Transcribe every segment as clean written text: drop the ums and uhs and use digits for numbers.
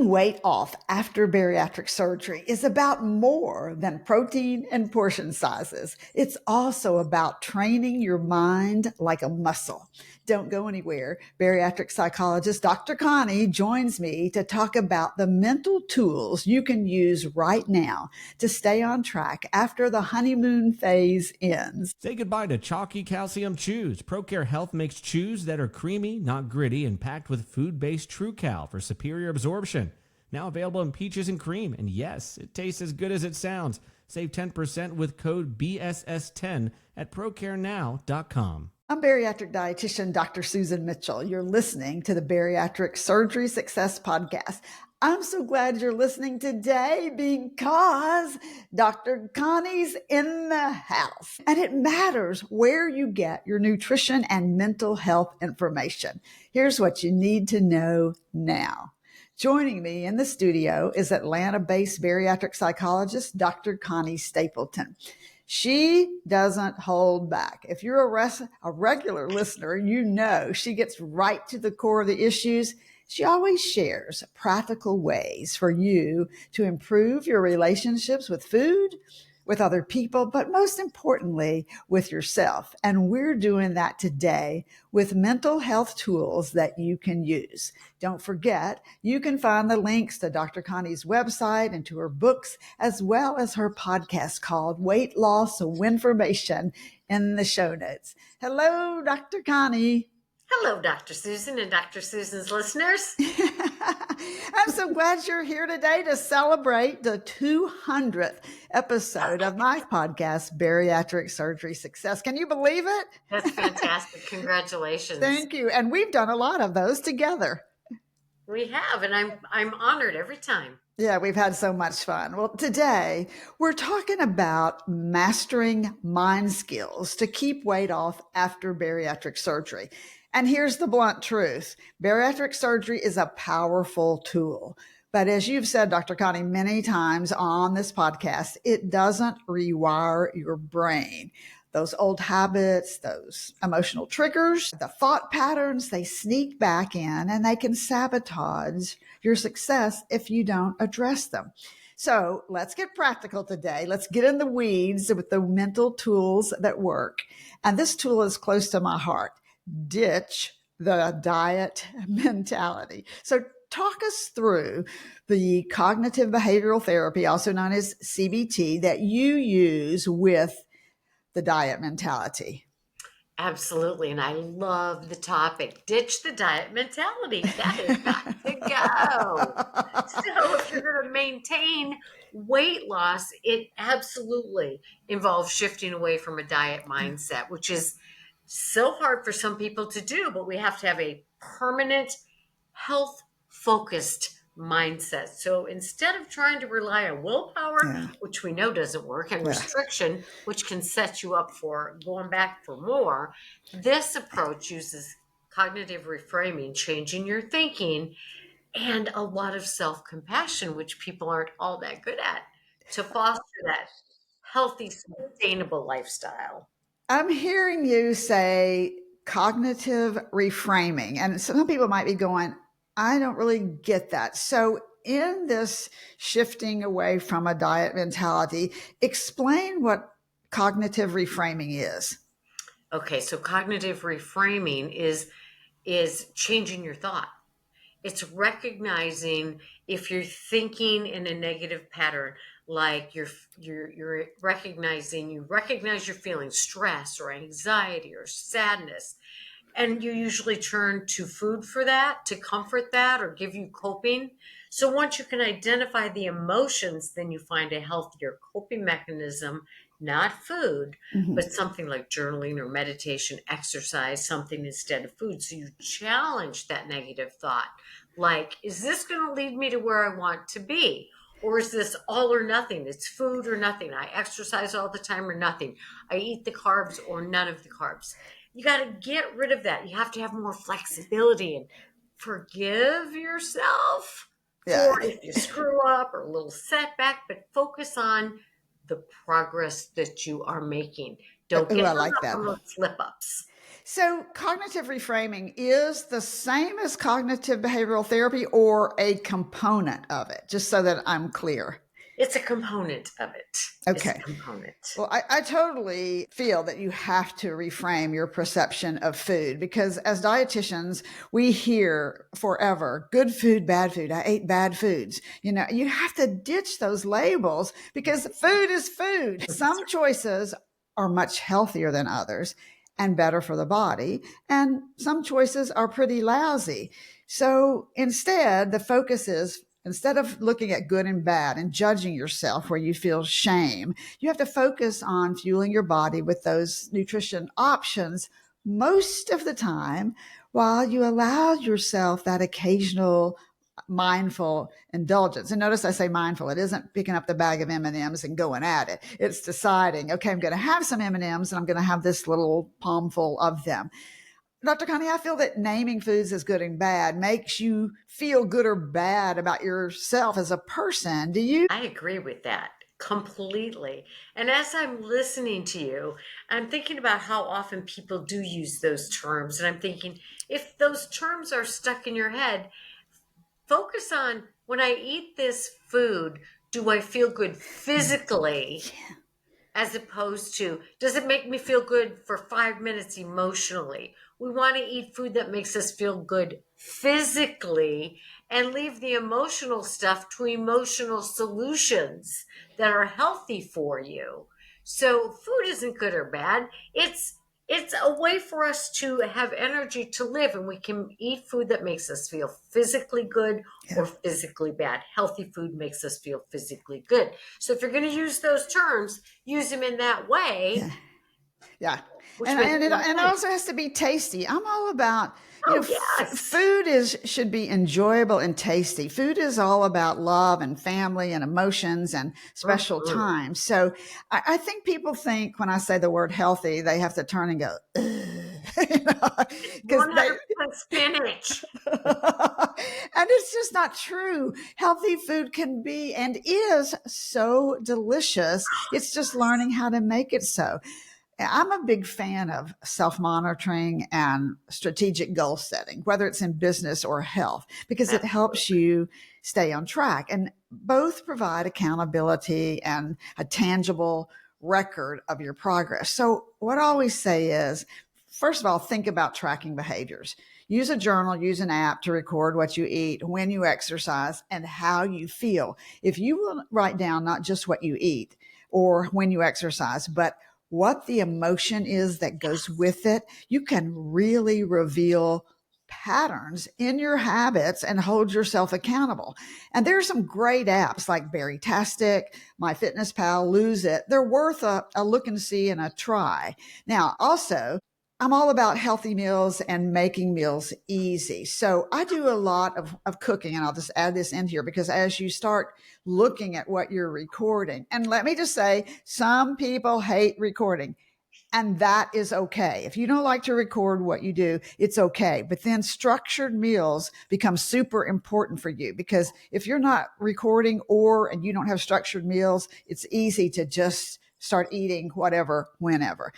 Taking weight off after bariatric surgery is about more than protein and portion sizes. It's also about training your mind like a muscle. Don't go anywhere. Bariatric psychologist Dr. Connie joins me to talk about the mental tools you can use right now to stay on track after the honeymoon phase ends. Say goodbye to chalky calcium chews. ProCare Health makes chews that are creamy, not gritty, and packed with food-based TrueCal for superior absorption. Now available in peaches and cream. And yes, it tastes as good as it sounds. Save 10% with code BSS10 at ProCareNow.com. I'm bariatric dietitian Dr. Susan Mitchell. You're listening to the Bariatric Surgery Success podcast. I'm so glad you're listening today because Dr. Connie's in the house. And it matters where you get your nutrition and mental health information. Here's what you need to know now. Joining me in the studio is Atlanta-based bariatric psychologist Dr. Connie Stapleton. She doesn't hold back. If you're a regular listener, you know she gets right to the core of the issues. She always shares practical ways for you to improve your relationships with food, with other people, but most importantly, with yourself. And we're doing that today with mental health tools that you can use. Don't forget, you can find the links to Dr. Connie's website and to her books, as well as her podcast called Weight Loss Winformation in the show notes. Hello, Dr. Connie. Hello, Dr. Susan and Dr. Susan's listeners. I'm so glad you're here today to celebrate the 200th episode of my podcast, Bariatric Surgery Success. Can you believe it? That's fantastic. Congratulations. Thank you. And we've done a lot of those together. We have, and I'm honored every time. Yeah, we've had so much fun. Well, today we're talking about mastering mind skills to keep weight off after bariatric surgery. And here's the blunt truth. Bariatric surgery is a powerful tool. But as you've said, Dr. Connie, many times on this podcast, it doesn't rewire your brain. Those old habits, those emotional triggers, the thought patterns, they sneak back in and they can sabotage your success if you don't address them. So let's get practical today. Let's get in the weeds with the mental tools that work. And this tool is close to my heart. Ditch the diet mentality. So talk us through the cognitive behavioral therapy, also known as CBT, that you use with the diet mentality. Absolutely. And I love the topic. Ditch the diet mentality. That is got to go. So if you're going to maintain weight loss, it absolutely involves shifting away from a diet mindset, which is so hard for some people to do, but we have to have a permanent health-focused mindset. So instead of trying to rely on willpower, which we know doesn't work, and restriction, which can set you up for going back for more, this approach uses cognitive reframing, changing your thinking, and a lot of self-compassion, which people aren't all that good at, to foster that healthy, sustainable lifestyle. I'm hearing you say cognitive reframing, and some people might be going, I don't really get that. So in this shifting away from a diet mentality, explain what cognitive reframing is. Okay, so cognitive reframing is changing your thought. It's recognizing if you're thinking in a negative pattern, like you're recognizing, you recognize your feeling, stress or anxiety or sadness, and you usually turn to food for that, to comfort that or give you coping. So once you can identify the emotions, then you find a healthier coping mechanism, not food, but something like journaling or meditation, exercise, something instead of food. So you challenge that negative thought. Like, is this going to lead me to where I want to be? Or is this all or nothing? It's food or nothing. I exercise all the time or nothing. I eat the carbs or none of the carbs. You got to get rid of that. You have to have more flexibility and forgive yourself for if you screw up or a little setback, but focus on the progress that you are making. Don't get I like that. Slip ups. So cognitive reframing is the same as cognitive behavioral therapy or a component of it, just so that I'm clear. It's a component of it. It's a Okay. component. Well, I totally feel that you have to reframe your perception of food because as dietitians, we hear forever good food, bad food. I ate bad foods. You know, you have to ditch those labels because food is food. Some choices are much healthier than others and better for the body, and some choices are pretty lousy. So instead, the focus is instead of looking at good and bad and judging yourself where you feel shame, you have to focus on fueling your body with those nutrition options most of the time while you allow yourself that occasional mindful indulgence. And notice I say mindful. It isn't picking up the bag of M&Ms and going at it. It's deciding, okay, I'm going to have some M&Ms and I'm going to have this little palmful of them. Dr. Connie, I feel that naming foods as good and bad makes you feel good or bad about yourself as a person. Do you? I agree with that completely. And as I'm listening to you, I'm thinking about how often people do use those terms. And I'm thinking, if those terms are stuck in your head, focus on when I eat this food, do I feel good physically? As opposed to, does it make me feel good for 5 minutes emotionally? We want to eat food that makes us feel good physically and leave the emotional stuff to emotional solutions that are healthy for you. So food isn't good or bad. It's a way for us to have energy to live, and we can eat food that makes us feel physically good or physically bad. Healthy food makes us feel physically good. So if you're going to use those terms, use them in that way. Yeah. Which And it also has to be tasty. I'm all about, yes. food should be enjoyable and tasty. Food is all about love and family and emotions and special times. So I think people think when I say the word healthy, they have to turn and go, because 100% spinach. and it's just not true. Healthy food can be and is so delicious. It's just learning how to make it so. I'm a big fan of self-monitoring and strategic goal setting, whether it's in business or health, because it helps you stay on track. And both provide accountability and a tangible record of your progress. So what I always say is, first of all, think about tracking behaviors. Use a journal, use an app to record what you eat, when you exercise, and how you feel. If you will write down not just what you eat or when you exercise, but what the emotion is that goes with it, you can really reveal patterns in your habits and hold yourself accountable. And there are some great apps like Bariatric, MyFitnessPal, Lose It. They're worth a look and see and a try. Now, also, I'm all about healthy meals and making meals easy. So I do a lot of cooking, and I'll just add this in here because as you start looking at what you're recording, and let me just say, some people hate recording, and that is okay. If you don't like to record what you do, it's okay. But then structured meals become super important for you because if you're not recording and you don't have structured meals, it's easy to just start eating whatever, whenever.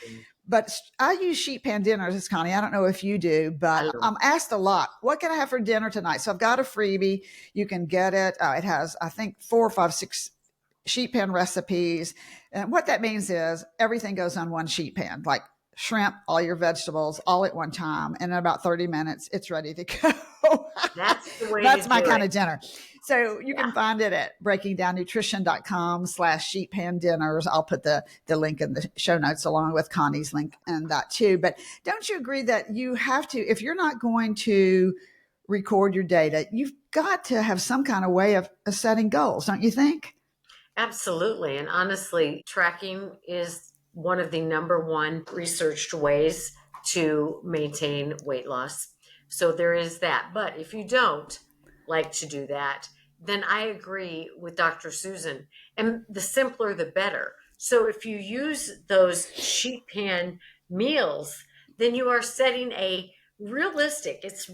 But I use sheet pan dinners, Connie. I don't know if you do, but I'm asked a lot, what can I have for dinner tonight? So I've got a freebie. You can get it. It has, I think, 4, 5, 6 sheet pan recipes. And what that means is everything goes on one sheet pan, like shrimp, all your vegetables, all at one time. And in about 30 minutes, it's ready to go. That's the way That's my kind it. of dinner. So you can find it at breakingdownnutrition.com/sheetpan dinners. I'll put the link in the show notes along with Connie's link and that too. But don't you agree that you have to, if you're not going to record your data, you've got to have some kind of way of setting goals, don't you think? Absolutely. And honestly, tracking is one of the number one researched ways to maintain weight loss. So there is that. But if you don't like to do that, then I agree with Dr. Susan. And the simpler, the better. So if you use those sheet pan meals, then you are setting a realistic. It's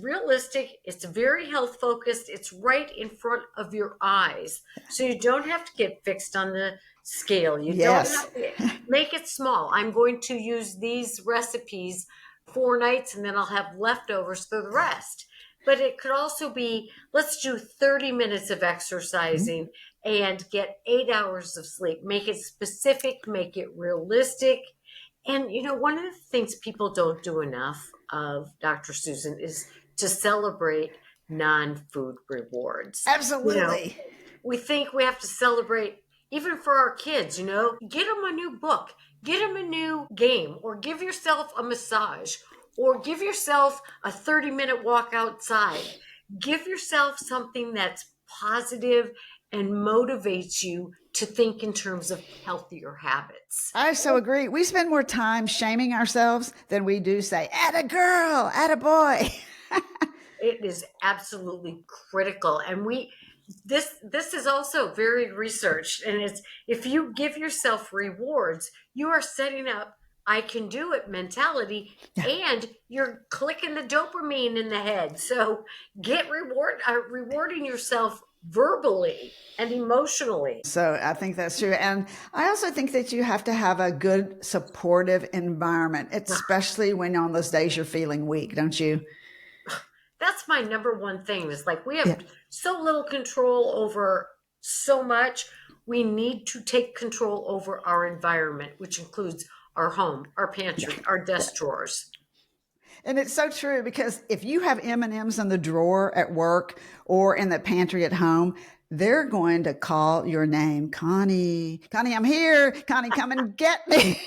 very health focused. It's right in front of your eyes. So you don't have to get fixed on the scale. You don't have to make it small. I'm going to use these recipes 4 nights and then I'll have leftovers for the rest. But it could also be, let's do 30 minutes of exercising and get 8 hours of sleep. Make it specific, make it realistic. And, one of the things people don't do enough of, Dr. Susan, is to celebrate non-food rewards. Absolutely. We think we have to celebrate, even for our kids, get them a new book, get them a new game, or give yourself a massage, or give yourself a 30-minute walk outside. Give yourself something that's positive and motivates you to think in terms of healthier habits. I so agree. We spend more time shaming ourselves than we do say, atta girl, atta boy. It is absolutely critical. And this is also very researched. And it's, if you give yourself rewards, you are setting up I can do it mentality, and you're clicking the dopamine in the head. So get rewarding yourself verbally and emotionally. So I think that's true. And I also think that you have to have a good supportive environment, especially when on those days you're feeling weak, don't you? That's my number one thing, is like, we have so little control over so much. We need to take control over our environment, which includes our home, our pantry, our desk drawers. And it's so true, because if you have M&Ms in the drawer at work or in the pantry at home, they're going to call your name. Connie, I'm here. Connie, come and get me.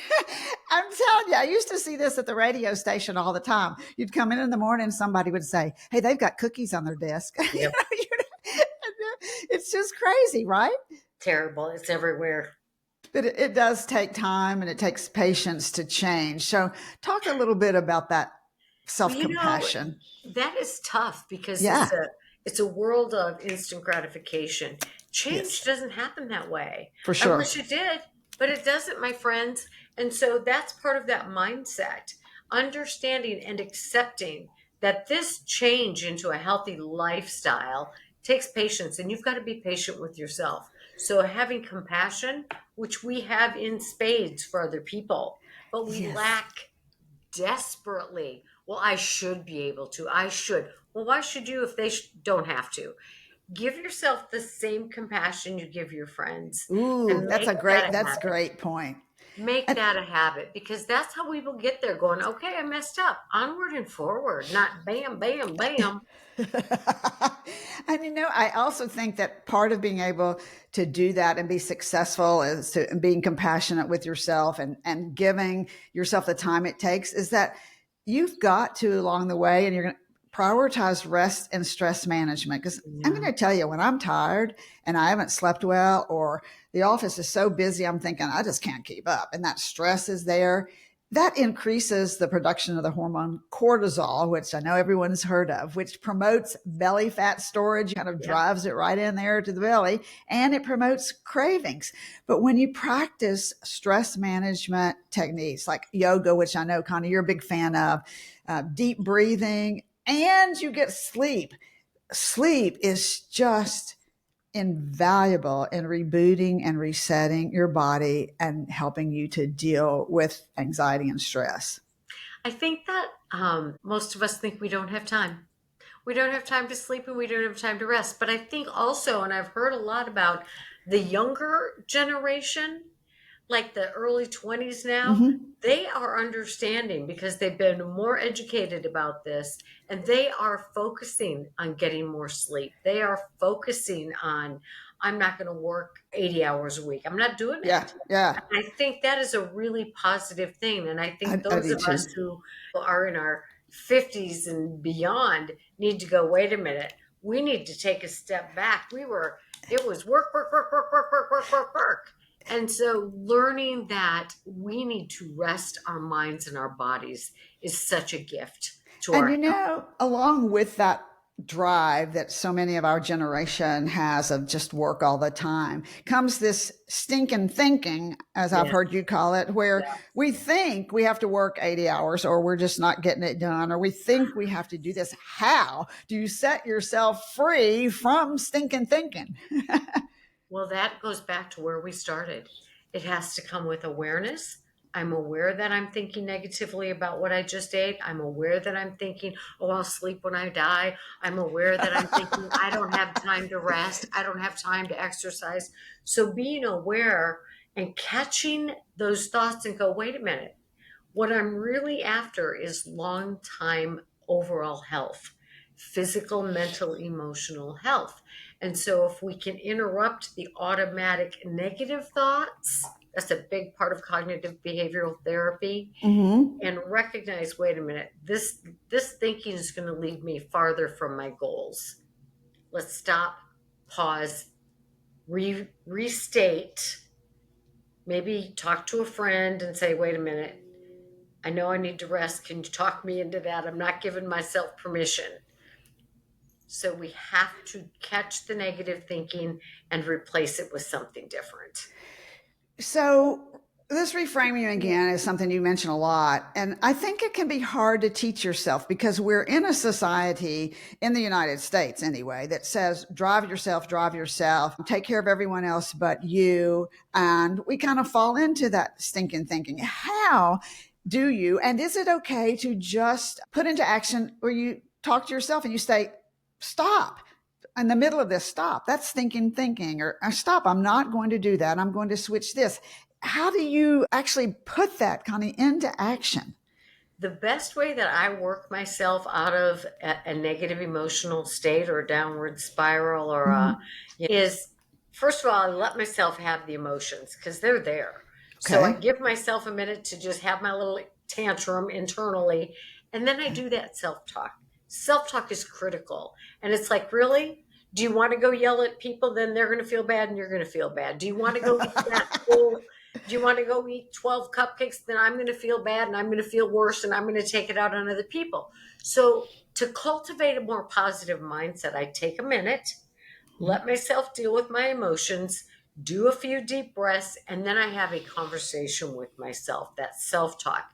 I'm telling you, I used to see this at the radio station all the time. You'd come in the morning and somebody would say, hey, they've got cookies on their desk. Yep. It's just crazy, right? Terrible. It's everywhere. But it does take time, and it takes patience to change. So talk a little bit about that self-compassion. That is tough, because it's a world of instant gratification. Change doesn't happen that way. For sure. I wish it did, but it doesn't, my friends. And so that's part of that mindset, understanding and accepting that this change into a healthy lifestyle takes patience, and you've got to be patient with yourself. So having compassion, which we have in spades for other people, but we lack desperately. Well, I should be able to. I should. Well, why should you if they don't have to? Give yourself the same compassion you give your friends. Ooh, that's a great point. Make that a habit, because that's how we will get there, going, okay, I messed up. Onward and forward, not bam, bam, bam. And I also think that part of being able to do that and be successful is being compassionate with yourself and giving yourself the time it takes, is that you've got to, along the way, and you're going to prioritize rest and stress management. Because I'm going to tell you, when I'm tired and I haven't slept well, or the office is so busy, I'm thinking, I just can't keep up. And that stress is there. That increases the production of the hormone cortisol, which I know everyone's heard of, which promotes belly fat storage, kind of drives it right in there to the belly, and it promotes cravings. But when you practice stress management techniques like yoga, which I know, Connie, you're a big fan of, deep breathing, and you get sleep. Sleep is just invaluable in rebooting and resetting your body and helping you to deal with anxiety and stress. I think that most of us think we don't have time. We don't have time to sleep, and we don't have time to rest. But I think also, and I've heard a lot about the younger generation, like the early 20s now, they are understanding, because they've been more educated about this, and they are focusing on getting more sleep. They are focusing on, I'm not going to work 80 hours a week. I'm not doing it. Yeah. I think that is a really positive thing. And I think those of us who are in our 50s and beyond need to go, wait a minute, we need to take a step back. It was work. And so learning that we need to rest our minds and our bodies is such a gift to our health. Along with that drive that so many of our generation has of just work all the time comes this stinking thinking, as I've heard you call it, where we think we have to work 80 hours or we're just not getting it done, or we think we have to do this. How do you set yourself free from stinking thinking? Well, that goes back to where we started. It has to come with awareness, I'm aware that I'm thinking negatively about what I just ate. I'm aware that I'm thinking, oh, I'll sleep when I die. I'm aware that I'm thinking, I don't have time to rest. I don't have time to exercise. So being aware and catching those thoughts and go, wait a minute, what I'm really after is long time overall health, physical, mental, emotional health. And so if we can interrupt the automatic negative thoughts, that's a big part of cognitive behavioral therapy, and recognize, wait a minute, this thinking is going to lead me farther from my goals. Let's stop, pause, restate, maybe talk to a friend and say, wait a minute, I know I need to rest. Can you talk me into that? I'm not giving myself permission. So we have to catch the negative thinking and replace it with something different. So, this reframing again is something you mention a lot. And I think it can be hard to teach yourself because we're in a society in the United States anyway that says, drive yourself, take care of everyone else but you. And we kind of fall into that stinking thinking. How do you, and is it okay to just put into action where you talk to yourself and you say, stop? In the middle of this, stop, that's thinking, or stop, I'm not going to do that, I'm going to switch this. How do you actually put that kind of into action? The best way that I work myself out of a negative emotional state or a downward spiral is, first of all, I let myself have the emotions because they're there. So I Okay. give myself a minute to just have my little tantrum internally. And then I do that self-talk. Self-talk is critical. And it's like, really? Do you want to go yell at people? Then they're going to feel bad and you're going to feel bad. Do you want to go eat that whole do you want to go eat 12 cupcakes? Then I'm going to feel bad and I'm going to feel worse and I'm going to take it out on other people. So, to cultivate a more positive mindset, I take a minute, let myself deal with my emotions, do a few deep breaths, and then I have a conversation with myself, that self talk,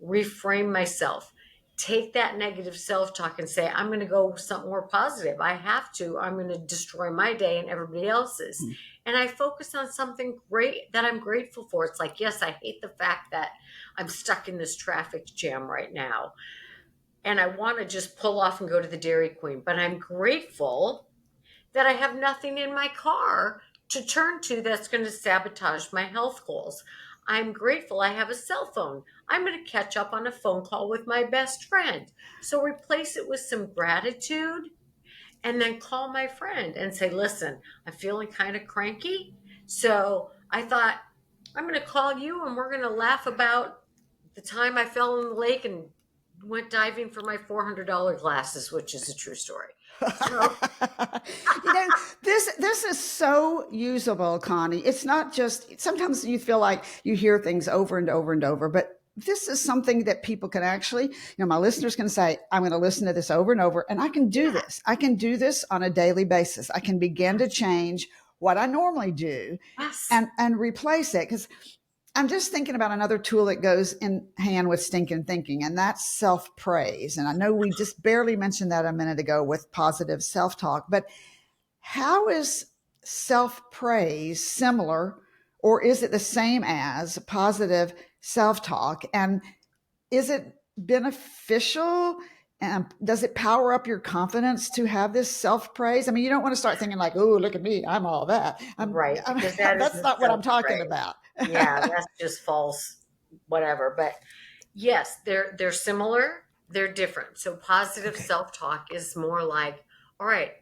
reframe myself. Take that negative self talk and say, I'm going to go with something more positive. I have to. I'm going to destroy my day and everybody else's. And I focus on something great that I'm grateful for. It's like, yes, I hate the fact that I'm stuck in this traffic jam right now. And I want to just pull off and go to the Dairy Queen. But I'm grateful that I have nothing in my car to turn to that's going to sabotage my health goals. I'm grateful I have a cell phone. I'm going to catch up on a phone call with my best friend. So replace it with some gratitude and then call my friend and say, listen, I'm feeling kind of cranky. So I thought, I'm going to call you and we're going to laugh about the time I fell in the lake and went diving for my $400 glasses, which is a true story. So, you know, this is so usable, Connie. It's not just, sometimes you feel like you hear things over and over and over, but this is something that people can actually, my listeners can say, I'm going to listen to this over and over, and I can do this. I can do this on a daily basis. I can begin to change what I normally do yes. and replace it. Because I'm just thinking about another tool that goes in hand with stinking thinking, and that's self praise. And I know we just barely mentioned that a minute ago with positive self talk, but how is self praise similar, or is it the same as positive self talk? And is it beneficial? Does it power up your confidence to have this self praise? I mean, you don't want to start thinking like, "Oh, look at me, I'm all that." Right, because that That's isn't not what I'm talking self-praise. about. Yeah, that's just false, whatever. But yes, they're similar, they're different. So positive Okay. self-talk is more like, all right,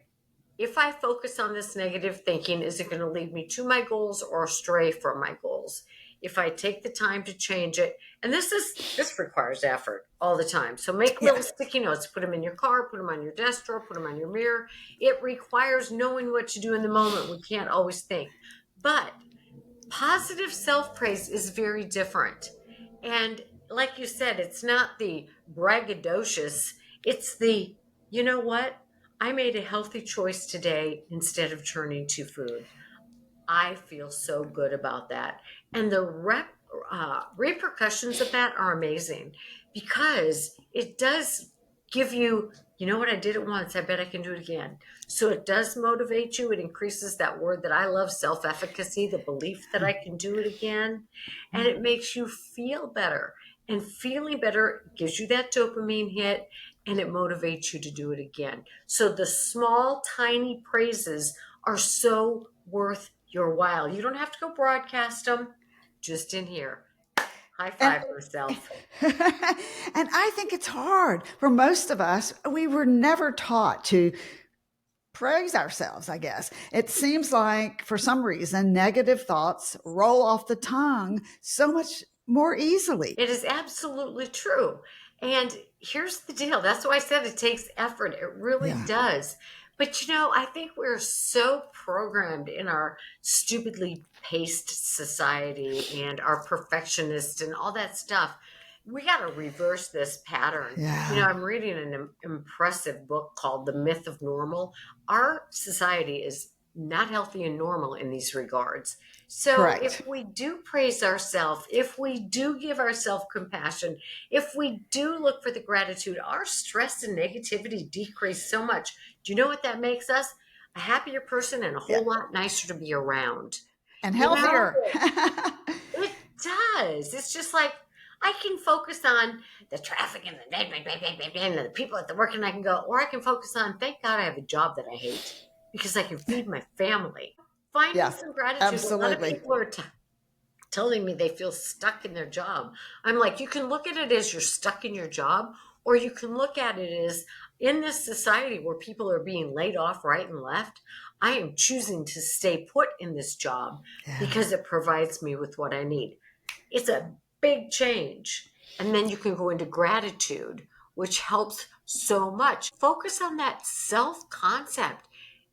if I focus on this negative thinking, is it going to lead me to my goals or astray from my goals? If I take the time to change it, and this requires effort all the time. So make Yeah. little sticky notes, put them in your car, put them on your desk drawer, put them on your mirror. It requires knowing what to do in the moment. We can't always think. But positive self-praise is very different. And like you said, it's not the braggadocious, it's the, you know what? I made a healthy choice today instead of turning to food. I feel so good about that. And the repercussions of that are amazing because it does give you, you know what, I did it once, I bet I can do it again. So it does motivate you. It increases that word that I love, self-efficacy, the belief that I can do it again. And it makes you feel better. And feeling better gives you that dopamine hit, and it motivates you to do it again. So the small, tiny praises are so worth your while. You don't have to go broadcast them, just in here. High And, five yourself. and I think it's hard for most of us. We were never taught to praise ourselves, I guess. It seems like for some reason, negative thoughts roll off the tongue so much more easily. It is absolutely true. And here's the deal. That's why I said it takes effort. It really does. But I think we're so programmed in our stupidly paced society and our perfectionist and all that stuff. We got to reverse this pattern. Yeah. I'm reading an impressive book called The Myth of Normal. Our society is not healthy and normal in these regards. So Correct. if we do praise ourselves, if we do give ourselves compassion, if we do look for the gratitude, our stress and negativity decrease so much. Do you know what that makes us? A happier person and a whole lot nicer to be around. And healthier. It does. It's just like I can focus on the traffic and the people at the work, and I can go, or I can focus on, thank God I have a job that I hate because I can feed my family. Finding some gratitude. Absolutely. A lot of people are telling me they feel stuck in their job. I'm like, you can look at it as you're stuck in your job, or you can look at it as in this society where people are being laid off right and left, I am choosing to stay put in this job because it provides me with what I need. It's a big change. And then you can go into gratitude, which helps so much. Focus on that self-concept.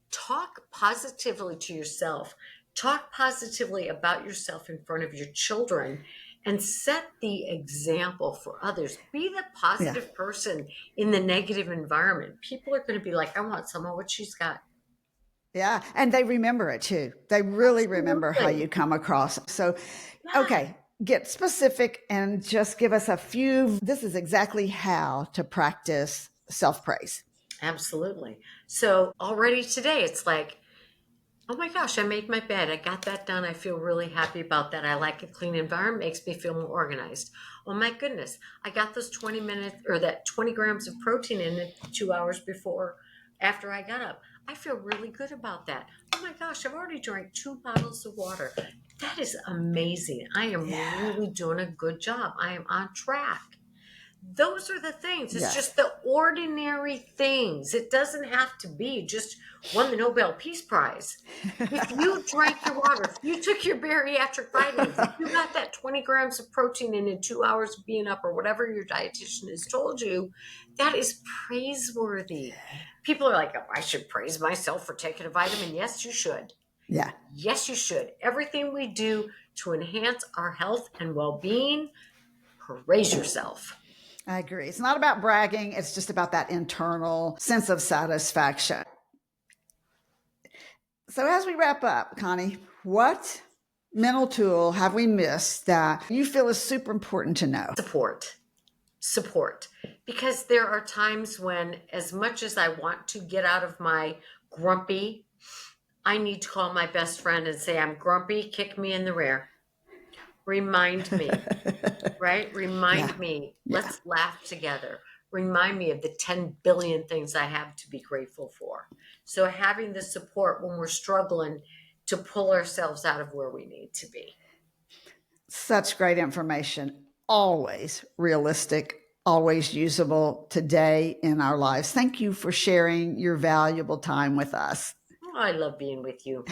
Talk positively to yourself. Talk positively about yourself in front of your children and set the example for others. Be the positive person in the negative environment. People are going to be like, I want some of what she's got. Yeah. And they remember it too. They really remember how you come across. So, okay, get specific and just give us a few. This is exactly how to practice self-praise. Absolutely. So already today, it's like, oh my gosh, I made my bed. I got that done. I feel really happy about that. I like a clean environment, makes me feel more organized. Oh my goodness, I got those 20 minutes or that 20 grams of protein in it 2 hours after I got up. I feel really good about that. Oh my gosh, I've already drank 2 bottles of water. That is amazing. I am really doing a good job. I am on track. Those are the things. It's just the ordinary things. It doesn't have to be just won the Nobel Peace Prize. If you drank your water, if you took your bariatric vitamins, if you got that 20 grams of protein in 2 hours of being up or whatever your dietitian has told you, that is praiseworthy. People are like, oh, I should praise myself for taking a vitamin. Yes, you should. Yeah. Yes, you should. Everything we do to enhance our health and well-being, praise yourself. I agree. It's not about bragging. It's just about that internal sense of satisfaction. So as we wrap up, Connie, what mental tool have we missed that you feel is super important to know? Support. Because there are times when, as much as I want to get out of my grumpy, I need to call my best friend and say, I'm grumpy, kick me in the rear. Remind me, right? Remind me. Let's laugh together. Remind me of the 10 billion things I have to be grateful for. So having the support when we're struggling to pull ourselves out of where we need to be. Such great information. Always realistic, always usable today in our lives. Thank you for sharing your valuable time with us. I love being with you.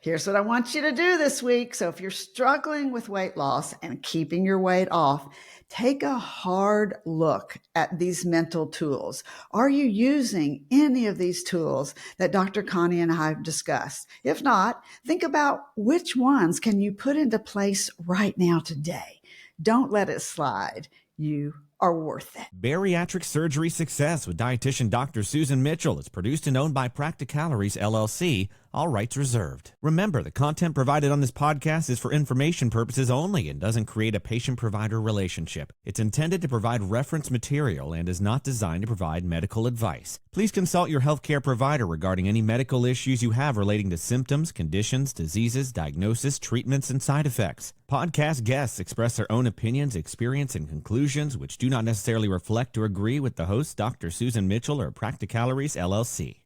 Here's what I want you to do this week. So if you're struggling with weight loss and keeping your weight off, take a hard look at these mental tools. Are you using any of these tools that Dr. Connie and I have discussed? If not, think about which ones can you put into place right now today. Don't let it slide. You are worth it. Bariatric Surgery Success with dietitian Dr. Susan Mitchell is produced and owned by Practicalories, LLC, All rights reserved. Remember, the content provided on this podcast is for information purposes only and doesn't create a patient-provider relationship. It's intended to provide reference material and is not designed to provide medical advice. Please consult your healthcare provider regarding any medical issues you have relating to symptoms, conditions, diseases, diagnosis, treatments, and side effects. Podcast guests express their own opinions, experience, and conclusions which do not necessarily reflect or agree with the host, Dr. Susan Mitchell or Practicalories, LLC.